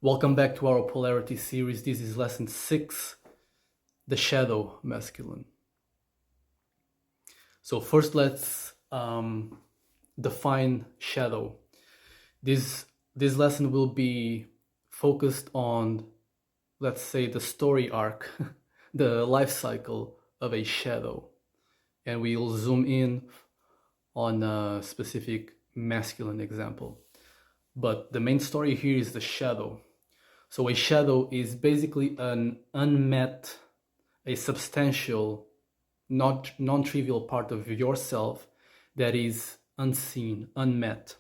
Welcome back to our polarity series. This is lesson 6, the shadow masculine. So first let's define shadow. This lesson will be focused on, let's say, the story arc, the life cycle of a shadow. And we'll zoom in on a specific masculine example. But the main story here is the shadow. So a shadow is basically an unmet, a substantial, non-trivial part of yourself that is unseen, unmet.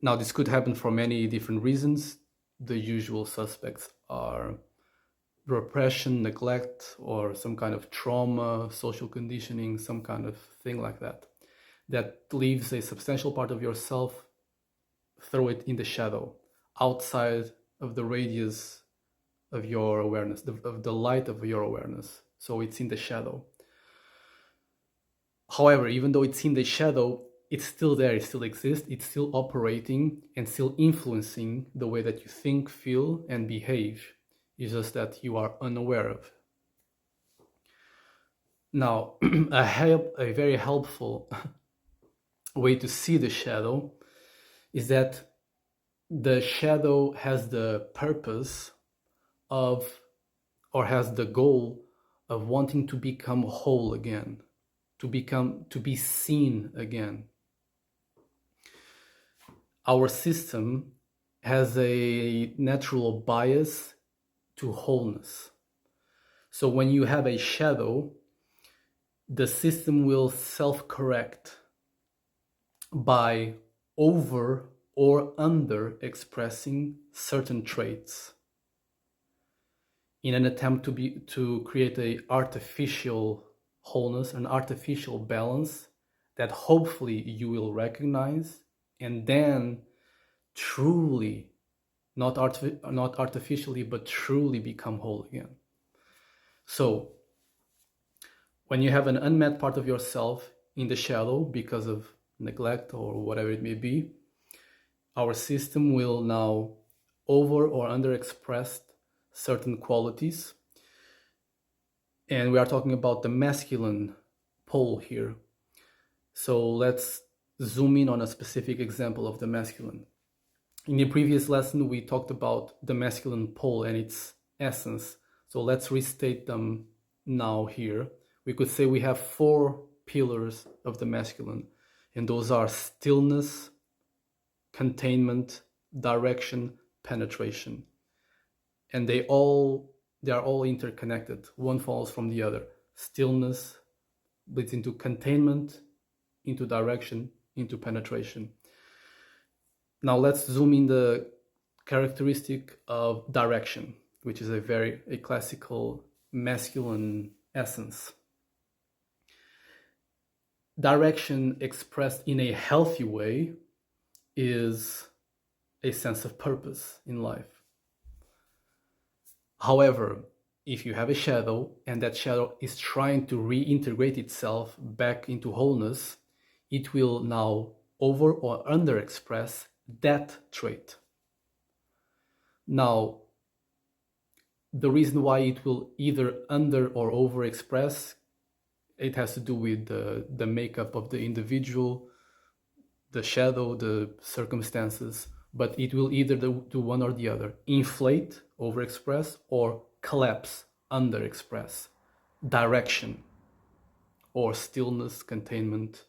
Now, this could happen for many different reasons. The usual suspects are repression, neglect, or some kind of trauma, social conditioning, some kind of thing like that, that leaves a substantial part of yourself, throw it in the shadow, outside of the radius of your awareness, of the light of your awareness. So it's in the shadow. However, even though it's in the shadow, it's still there, it still exists, it's still operating and still influencing the way that you think, feel, and behave. It's just that you are unaware of. Now, a very helpful way to see the shadow is that the shadow has the purpose of, or has the goal of wanting to become whole again, to be seen again. Our system has a natural bias to wholeness. So when you have a shadow, the system will self-correct by over or under expressing certain traits in an attempt to create an artificial wholeness, an artificial balance that hopefully you will recognize and then truly, not artificially, but truly become whole again. So when you have an unmet part of yourself in the shadow because of neglect or whatever it may be, our system will now over or under express certain qualities. And we are talking about the masculine pole here. So let's zoom in on a specific example of the masculine. In the previous lesson, we talked about the masculine pole and its essence. So let's restate them now here. We could say we have 4 pillars of the masculine, and those are stillness, containment, direction, penetration. And they are all interconnected. One follows from the other. Stillness leads into containment, into direction, into penetration. Now let's zoom in the characteristic of direction, which is a classical masculine essence. Direction expressed in a healthy way is a sense of purpose in life. However, if you have a shadow and that shadow is trying to reintegrate itself back into wholeness, it will now over or under express that trait. Now, the reason why it will either under or over express, it has to do with the makeup of the individual, the shadow, the circumstances, but it will either do one or the other: inflate, overexpress, or collapse, underexpress. Direction, or stillness, containment,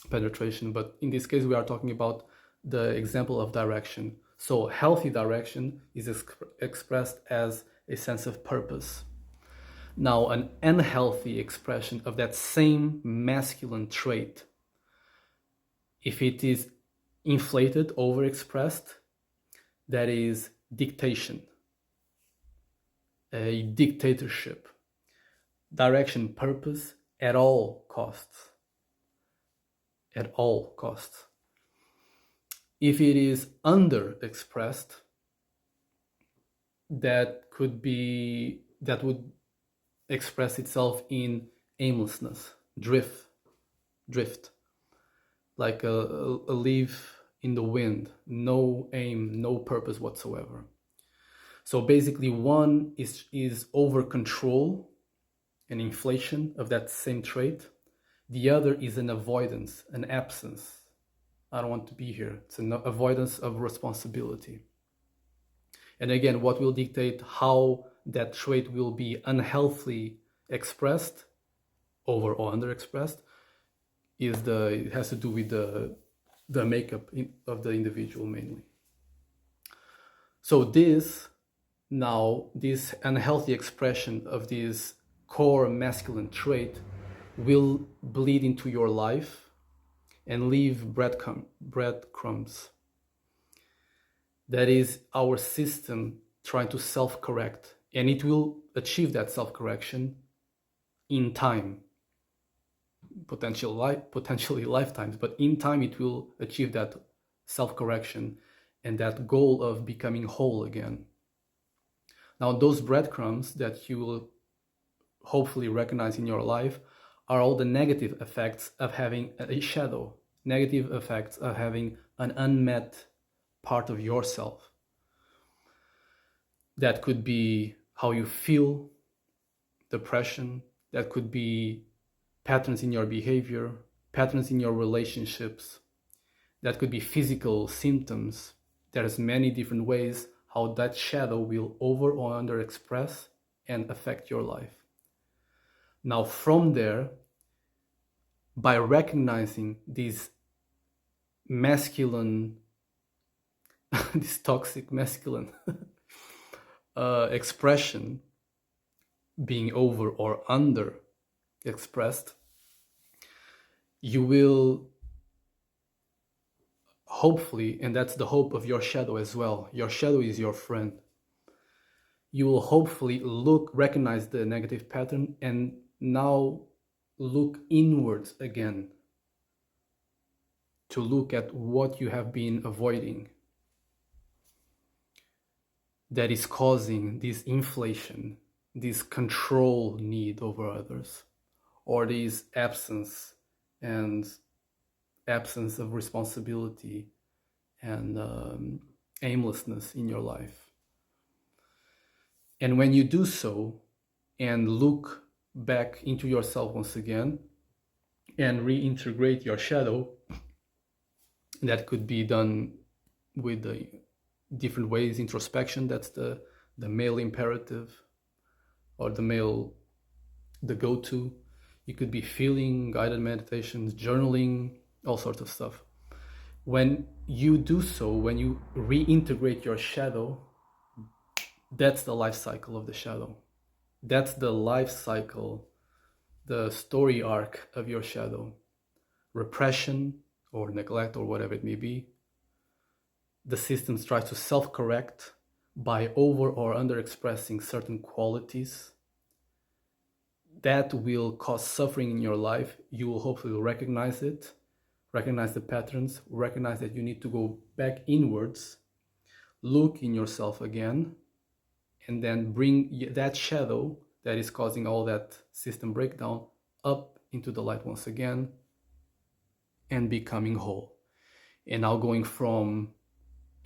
penetration. But in this case, we are talking about the example of direction. So healthy direction is expressed as a sense of purpose. Now, an unhealthy expression of that same masculine trait, if it is inflated, overexpressed, that is dictation, a dictatorship, direction, purpose at all costs, at all costs. If it is underexpressed, that would express itself in aimlessness, drift, like a leaf in the wind, no aim, no purpose whatsoever. So basically, one is over control and inflation of that same trait. The other is an avoidance, an absence. I don't want to be here. It's an avoidance of responsibility. And again, what will dictate how that trait will be unhealthily expressed, over or underexpressed, it has to do with the makeup of the individual mainly. So this unhealthy expression of this core masculine trait will bleed into your life and leave breadcrumbs. That is our system trying to self-correct, and it will achieve that self-correction in time, potentially lifetimes, but in time it will achieve that self-correction and that goal of becoming whole again. Now, those breadcrumbs that you will hopefully recognize in your life are all the negative effects of having a shadow, negative effects of having an unmet part of yourself. That could be how you feel, depression, that could be patterns in your behavior, patterns in your relationships, that could be physical symptoms. There's many different ways how that shadow will over or under express and affect your life. Now from there, by recognizing these masculine, this toxic masculine expression being over or under expressed, you will hopefully, and that's the hope of your shadow as well, your shadow is your friend, you will hopefully recognize the negative pattern and now look inwards again to look at what you have been avoiding that is causing this inflation, this control need over others, or this absence of responsibility and aimlessness in your life. And when you do so and look back into yourself once again and reintegrate your shadow, that could be done with the different ways. Introspection, that's the male imperative, or the go-to. It could be feeling, guided meditations, journaling, all sorts of stuff. When you do so, when you reintegrate your shadow, that's the life cycle of the shadow. That's the life cycle, the story arc of your shadow. Repression or neglect or whatever it may be. The system tries to self-correct by over or under expressing certain qualities. That will cause suffering in your life. You will hopefully recognize it, recognize the patterns, recognize that you need to go back inwards, look in yourself again, and then bring that shadow that is causing all that system breakdown up into the light once again and becoming whole. And now going from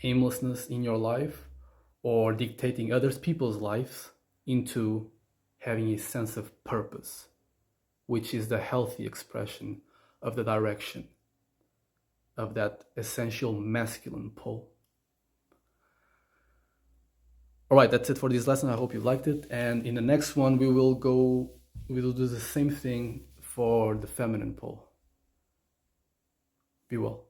aimlessness in your life or dictating other people's lives into having a sense of purpose, which is the healthy expression of the direction of that essential masculine pole. All right, that's it for this lesson. I hope you liked it. And in the next one, we will do the same thing for the feminine pole. Be well.